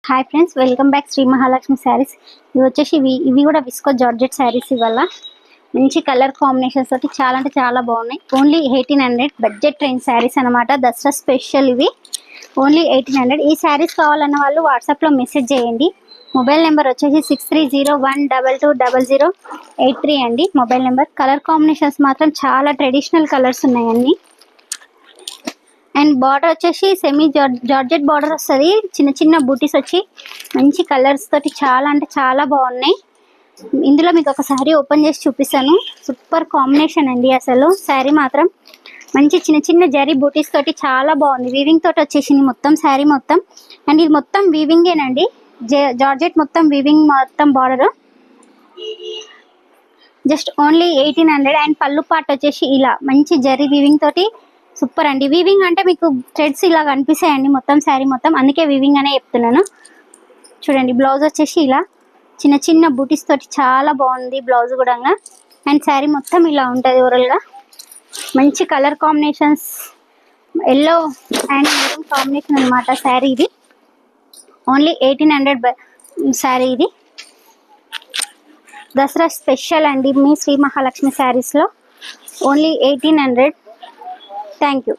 Hi friends, welcome back Sri Mahalakshmi Sarees. ఇవి వచ్చేసి ఇవి కూడా విస్కో జార్జెట్ శారీస్. ఇవాళ మంచి కలర్ కాంబినేషన్స్ తోటి చాలా అంటే చాలా బాగున్నాయి. ఓన్లీ 1800 బడ్జెట్ రేంజ్ శారీస్ అనమాట. దసరా స్పెషల్ ఇవి. ఓన్లీ 1800. ఈ శారీస్ కావాలన్న వాళ్ళు వాట్సాప్లో మెసేజ్ చేయండి. మొబైల్ నెంబర్ వచ్చేసి 6301220083 అండి మొబైల్ నెంబర్. కలర్ కాంబినేషన్స్ మాత్రం చాలా ట్రెడిషనల్ కలర్స్ ఉన్నాయి అన్ని. అండ్ బార్డర్ వచ్చేసి సెమీ జార్జెట్ బార్డర్ వస్తుంది. చిన్న చిన్న బూటీస్ వచ్చి మంచి కలర్స్ తోటి చాలా అంటే చాలా బాగున్నాయి. ఇందులో మీకు ఒక శారీ ఓపెన్ చేసి చూపిస్తాను. సూపర్ కాంబినేషన్ అండి. అసలు శారీ మాత్రం మంచి చిన్న చిన్న జరీ బూటీస్ తోటి చాలా బాగుంది. వీవింగ్ తోటి వచ్చేసింది మొత్తం శారీ మొత్తం. అండ్ ఇది మొత్తం వీవింగేనండి. జార్జెట్ మొత్తం వీవింగ్ మొత్తం బార్డర్. Just only 1800. అండ్ పళ్ళు పార్ట్ వచ్చేసి ఇలా మంచి జరీ వీవింగ్ తోటి సూపర్ అండి. వీవింగ్ అంటే మీకు థ్రెడ్స్ ఇలా కనిపిస్తాయండి మొత్తం శారీ మొత్తం, అందుకే వీవింగ్ అనే చెప్తున్నాను. చూడండి, బ్లౌజ్ వచ్చేసి ఇలా చిన్న చిన్న బూటీస్ తోటి చాలా బాగుంది బ్లౌజ్ కూడా. అండ్ శారీ మొత్తం ఇలా ఉంటుంది ఓవరాల్గా. మంచి colour combinations, yellow and maroon combination అనమాట శారీ ఇది. ఓన్లీ 1800 శారీ ఇది. దసరా స్పెషల్ అండి మీ శ్రీ మహాలక్ష్మి శారీస్లో. ఓన్లీ 1800. Thank you.